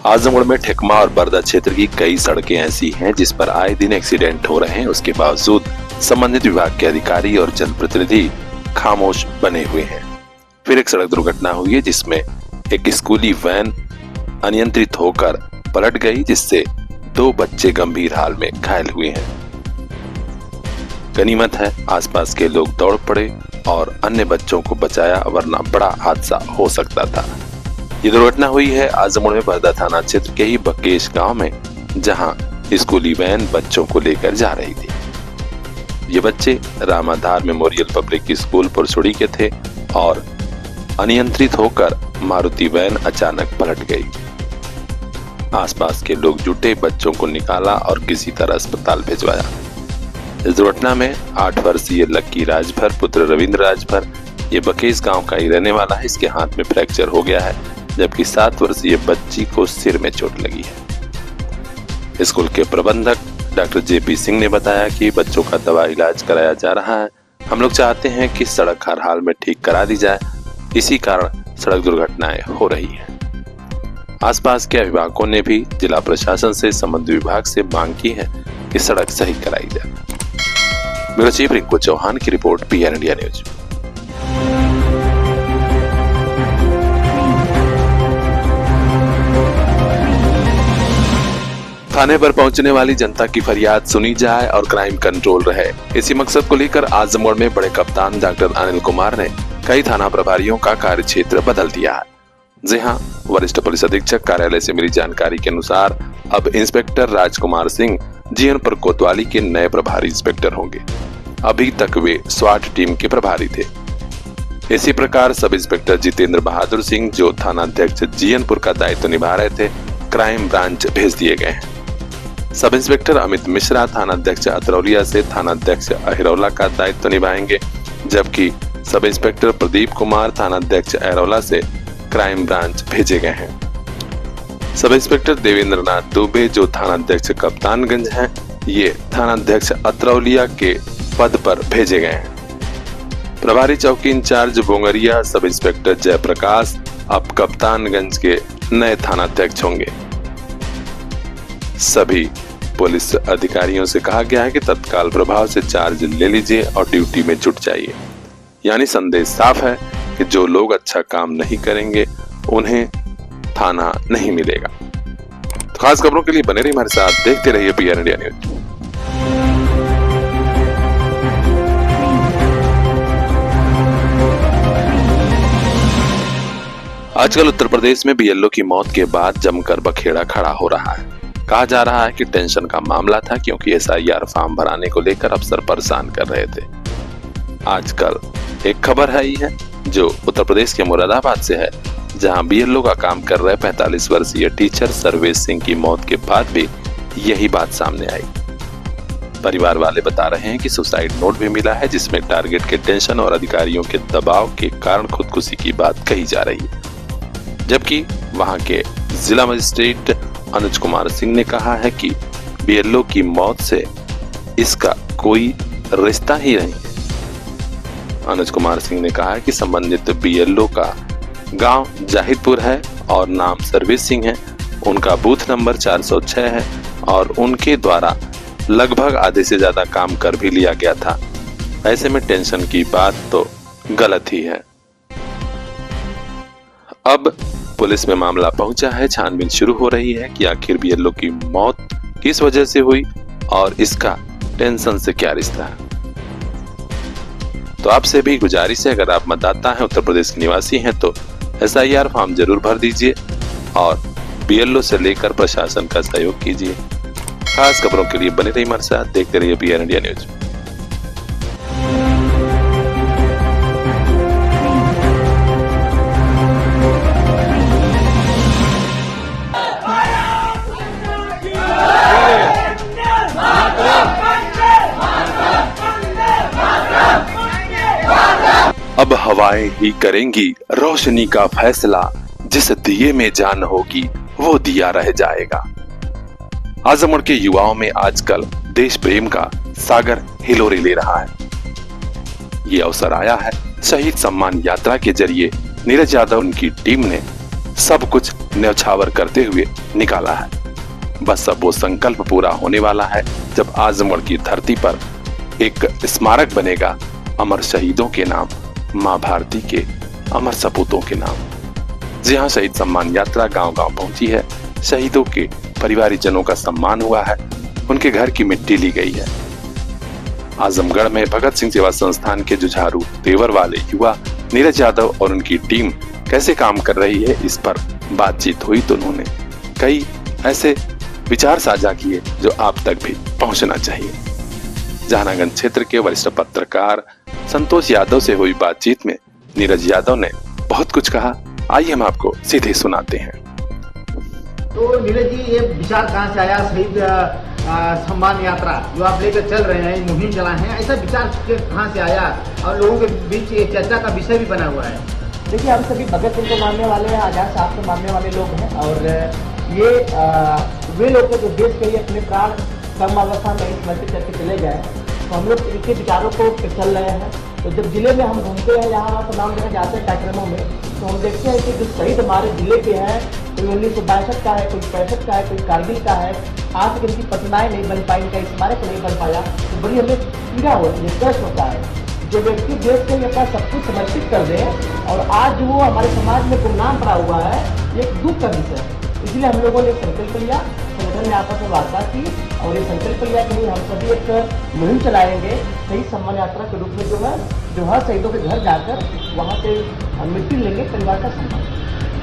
आजमगढ़ में ठेकमा और बरदा क्षेत्र की कई सड़कें ऐसी हैं जिस पर आए दिन एक्सीडेंट हो रहे हैं। उसके बावजूद संबंधित विभाग के अधिकारी और जनप्रतिनिधि खामोश बने हुए हैं। फिर एक सड़क दुर्घटना हुई है जिसमें एक स्कूली वैन अनियंत्रित होकर पलट गई, जिससे 2 बच्चे गंभीर हाल में घायल हुए हैं। गनीमत है आसपास के लोग दौड़ पड़े और अन्य बच्चों को बचाया, वरना बड़ा हादसा हो सकता था। ये दुर्घटना हुई है आजमगढ़ में बरदा थाना क्षेत्र के ही बकेश गांव में, जहां स्कूली वैन बच्चों को लेकर जा रही थी। ये बच्चे रामाधार मेमोरियल पब्लिक स्कूल पुरसुड़ी के थे और अनियंत्रित होकर मारुति वैन अचानक पलट गई। आसपास के लोग जुटे, बच्चों को निकाला और किसी तरह अस्पताल भिजवाया। इस दुर्घटना में 8 वर्षीय लक्की राजभर पुत्र रविंद्र राजभर, ये बकेश गांव का ही रहने वाला है, इसके हाथ में फ्रैक्चर हो गया है, जबकि 7 वर्षीय बच्ची को सिर में चोट लगी है। स्कूल के प्रबंधक डॉक्टर JP सिंह ने बताया कि बच्चों का दवा इलाज कराया जा रहा है। हम लोग चाहते हैं कि सड़क हर हाल में ठीक करा दी जाए, इसी कारण सड़क दुर्घटनाएं हो रही है। आसपास के अभिभावकों ने भी जिला प्रशासन से संबंधित विभाग से मांग की है कि सड़क सही कराई जाए। ब्यूरो चीफ रिंकू चौहान की रिपोर्ट, PR इंडिया न्यूज। थाने पर पहुंचने वाली जनता की फरियाद सुनी जाए और क्राइम कंट्रोल रहे, इसी मकसद को लेकर आजमगढ़ में बड़े कप्तान डॉक्टर अनिल कुमार ने कई थाना प्रभारियों का कार्य क्षेत्र बदल दिया है। जी हां, वरिष्ठ पुलिस अधीक्षक कार्यालय से मिली जानकारी के अनुसार अब इंस्पेक्टर राजकुमार सिंह जीयनपुर कोतवाली के नए प्रभारी इंस्पेक्टर होंगे। अभी तक वे स्वाट टीम के प्रभारी थे। इसी प्रकार सब इंस्पेक्टर जितेंद्र बहादुर सिंह, जो थानाध्यक्ष जीयनपुर का दायित्व निभा रहे थे, क्राइम ब्रांच भेज दिए गए हैं। सब इंस्पेक्टर अमित मिश्रा थानाध्यक्ष अतरौलिया से थानाध्यक्ष अहिरौला का दायित्व निभाएंगे, जबकि सब इंस्पेक्टर प्रदीप कुमार थानाध्यक्ष अहिरौला से क्राइम ब्रांच भेजे गए हैं। सब इंस्पेक्टर देवेंद्र नाथ दुबे, जो थानाध्यक्ष कप्तानगंज हैं, ये थानाध्यक्ष अतरौलिया के पद पर भेजे गए हैं। प्रभारी चौकी in charge Bongaria sub inspector Jayaprakash अब कप्तानगंज के नए थानाध्यक्ष होंगे। सभी पुलिस अधिकारियों से कहा गया है कि तत्काल प्रभाव से चार्ज ले लीजिए और ड्यूटी में जुट जाइए। यानी संदेश साफ है कि जो लोग अच्छा काम नहीं करेंगे उन्हें थाना नहीं मिलेगा। तो खास खबरों के लिए बने रहिए हमारे साथ, देखते रहिए PR इंडिया न्यूज। आजकल उत्तर प्रदेश में BLO की मौत के बाद जमकर बखेड़ा खड़ा हो रहा है। कहा जा रहा है कि टेंशन का मामला था, क्योंकि SIR फॉर्म भराने को लेकर अफसर परेशान कर रहे थे। आजकल एक खबर है जो उत्तर प्रदेश के मुरादाबाद से है, जहां BLO का काम कर रहे 45 वर्षीय टीचर सर्वेश सिंह की मौत के बाद भी यही बात सामने आई। परिवार वाले बता रहे हैं कि सुसाइड नोट भी मिला है, जिसमें टारगेट के टेंशन और अधिकारियों के दबाव के कारण खुदकुशी की बात कही जा रही है। जबकि वहां के जिला मजिस्ट्रेट अनुज कुमार सिंह ने कहा है कि BLO की मौत से इसका कोई रिश्ता ही नहीं है। अनुज कुमार सिंह ने कहा है कि संबंधित BLO का गांव जाहिदपुर है और नाम सर्वेश सिंह है। उनका बूथ नंबर 406 है और उनके द्वारा लगभग आधे से ज्यादा काम कर भी लिया गया था। ऐसे में टेंशन की बात तो गलत ही है। अब पुलिस में मामला पहुंचा है, छानबीन शुरू हो रही है कि आखिर BLO की मौत किस वजह से हुई और इसका टेंशन से क्या रिश्ता है। तो आपसे भी गुजारिश है, अगर आप मतदाता हैं, उत्तर प्रदेश के निवासी हैं, तो SIR फॉर्म जरूर भर दीजिए और BLO से लेकर प्रशासन का सहयोग कीजिए। खास खबरों के लिए बने रहिए हमारे साथ, देखते रहिए PR इंडिया न्यूज। अब हवाएं ही करेंगी रोशनी का फैसला, जिस दिए में जान होगी वो दिया रह जाएगा। आजमगढ़ के युवाओं में आजकल देश प्रेम का सागर हिलोरे ले रहा है। ये अवसर आया है शहीद सम्मान यात्रा के जरिए नीरज यादव उनकी टीम ने सब कुछ न्यौछावर करते हुए निकाला है। बस अब वो संकल्प पूरा होने वाला है जब आजमगढ़ की धरती पर एक स्मारक बनेगा अमर शहीदों के नाम, मां भारती के अमर सपूतों के नाम। जी हाँ, शहीद सम्मान यात्रा गांव-गांव पहुंची है। शहीदों के परिवारजनों का सम्मान हुआ है, उनके घर की मिट्टी ली गई है। आजमगढ़ में भगत सिंह सेवा संस्थान के जुझारू तेवर वाले युवा नीरज यादव और उनकी टीम कैसे काम कर रही है, इस पर बातचीत हुई तो उन्होंने कई ऐसे विचार साझा किए जो आप तक भी पहुंचना चाहिए। जहानागंज क्षेत्र के वरिष्ठ पत्रकार संतोष यादव से हुई बातचीत में नीरज यादव ने बहुत कुछ कहा। आइए हम आपको सीधे सुनाते हैं। तो नीरज जी, ये विचार कहाँ से आया शहीद सम्मान यात्रा जो आप लेकर चल रहे हैं, मुहिम चलाए हैं, ऐसा विचार कहाँ से आया और लोगों के बीच ये चर्चा का विषय भी बना हुआ है? देखिए, हम सभी भगत सिंह को मानने वाले हैं, आजाद साहब को मानने वाले लोग हैं और ये वे लोग जो देश के लिए अपने प्राण कम अवस्था में इस मंच करके चले गए, तो हम लोग इनके विचारों को चल रहे हैं। तो जब जिले में हम घूमते हैं, यहाँ तमाम जगह जाते हैं कार्यक्रमों में, तो हम देखते हैं कि जो शहीद हमारे जिले के हैं, कोई 1962 का है, कोई 65 का है, कोई कारगिल का है, आज तक इनकी प्रतिमाएं नहीं बन पाई, इनका स्मारक नहीं बन पाया, तो बड़ी हमें पीड़ा होती है, कष्ट होता है। जो व्यक्ति देश के लिए अपना सब कुछ समर्पित कर दे और आज वो हमारे समाज में गुमनाम पड़ा हुआ है, ये एक दुख का विषय है। इसलिए हम लोगों ने संकल्प लिया, संगठन में आपस में वार्ता की और ये संकल्प लिया कि हम सभी एक मुहिम चलाएंगे शहीद सम्मान यात्रा के रूप में, जो हर शहीदों के घर जाकर वहाँ से मिट्टी लेंगे, परिवार का सम्मान।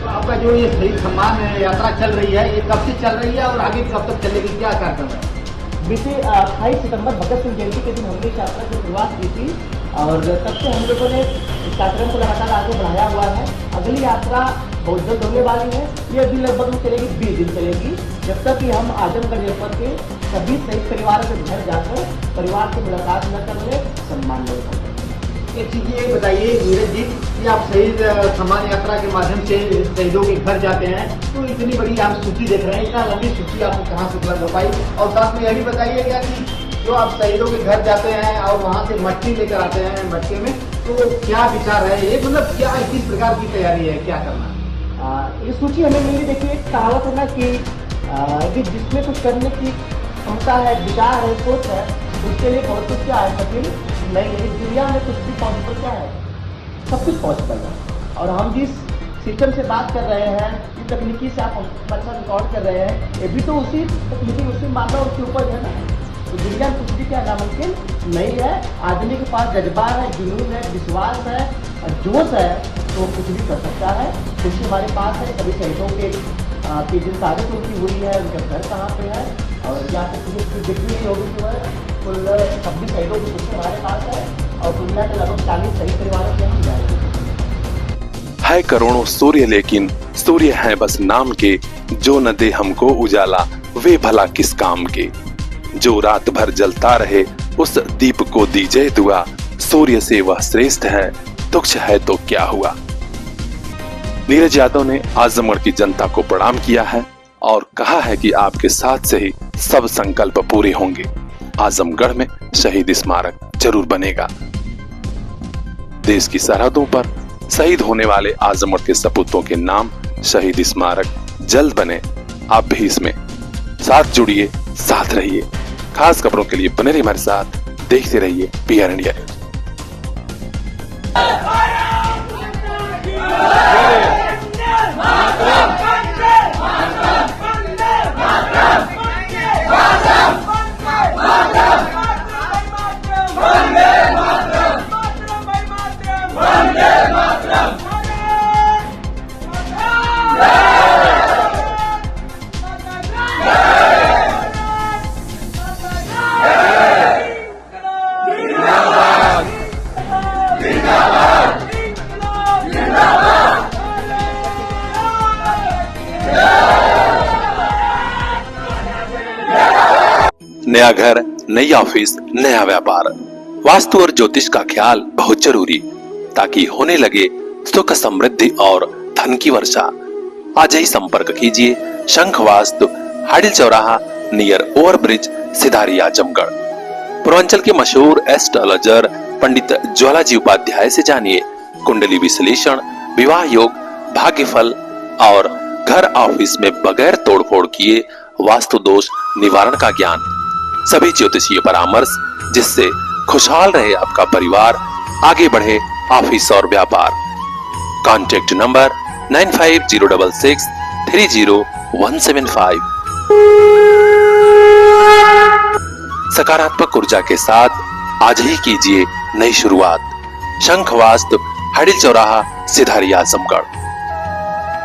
तो आपका जो ये शहीद सम्मान यात्रा चल रही है, ये कब से चल रही है और आगे कब तक चलेगी, क्या कार्यक्रम है? बीते 28 सितंबर भगत सिंह जयंती के दिन हमने इस यात्रा की शुरुआत की थी और तब से हम लोगों ने इस कार्यक्रम को लगातार आगे बढ़ाया हुआ है। अगली यात्रा बहुत जल्द होने वाली है, ये अभी लगभग चलेगी 20 दिन चलेगी, जब तक कि हम आजमगढ़ जनपद के सभी शहीद परिवारों के घर जाकर परिवार से मुलाकात न कर ले, सम्मान ले सकते। एक चीज ये बताइए नीरज जी कि आप शहीद सम्मान यात्रा के माध्यम से शहीदों के घर जाते हैं, तो इतनी बड़ी आप सूची देख रहे हैं, इतना लंबी सूची आपको कहाँ से उपलब्ध हो पाई? और साथ में यह भी बताइए क्या कि जो आप शहीदों के घर जाते हैं और वहाँ से मट्टी लेकर आते हैं मटके में, तो क्या विचार है ये, मतलब क्या किस प्रकार की तैयारी है, क्या करना? ये सूची हमें मिली। देखिए, कहावत है ना कि जिसमें कुछ करने की क्षमता है, विचार है, सोच है, उसके लिए बहुत कुछ क्या है कठिन नहीं है। दुनिया में कुछ भी पॉसिबल क्या है, सब कुछ पॉसिबल है। और हम जिस सिस्टम से बात कर रहे हैं, जिस तकनीकी से आप अच्छा रिकॉर्ड कर रहे हैं, ये भी तो उसी तकनीकी, उसी मानव उसके ऊपर है ना। तो दुनिया में कुछ भी क्या नामुमकिन नहीं है। आदमी के पास जज्बा है, जुनून है, विश्वास है, जोश है, तो कुछ भी कर सकता है। खुशी हमारे पास है। सभी शहीदों के जिन तारीख उनकी हुई है, उनका घर कहाँ पे है और या फिर जितनी होगी जो है कुल 26 शहीदों की खुशी हमारे पास है और दुनिया के लगभग 40 शहीद परिवारों के हम जाएंगे। है करोड़ों सूर्य लेकिन सूर्य है बस नाम के, जो न दे हमको उजाला वे भला किस काम के। जो रात भर जलता रहे उस दीप को दीजिए दुआ, सूर्य से वह श्रेष्ठ है, तुच्छ है तो क्या हुआ। नीरज यादव ने आजमगढ़ की जनता को प्रणाम किया है और कहा है कि आपके साथ से ही सब संकल्प पूरे होंगे। आजमगढ़ में शहीद स्मारक जरूर बनेगा। देश की सरहदों पर शहीद होने वाले आजमगढ़ के सपूतों के नाम शहीद स्मारक जल्द बने। आप भी इसमें साथ जुड़िए, साथ रहिए। खास खबरों के लिए बने रहिए हमारे साथ, देखते रहिए PR इंडिया न्यूज। नया घर, नई ऑफिस, नया व्यापार, वास्तु और ज्योतिष का ख्याल बहुत जरूरी, ताकि होने लगे सुख समृद्धि और धन की वर्षा। आज ही संपर्क कीजिए शंख वास्तु, हाडिल चौराहा, नियर ओवरब्रिज, सिधारी, आजमगढ़। पूर्वांचल के मशहूर एस्ट्रोलॉजर पंडित ज्वालाजी उपाध्याय से जानिए कुंडली विश्लेषण, विवाह योग, भाग्यफल और घर ऑफिस में बगैर तोड़फोड़ किए वास्तु दोष निवारण का ज्ञान, सभी ज्योतिषीय परामर्श जिससे खुशहाल रहे आपका परिवार, आगे बढ़े ऑफिस और व्यापार। Contact number 9506630175। सकारात्मक ऊर्जा के साथ आज ही कीजिए नई शुरुआत। शंख वास्तु, हडिल चौराहा, सिधारी, आजमगढ़।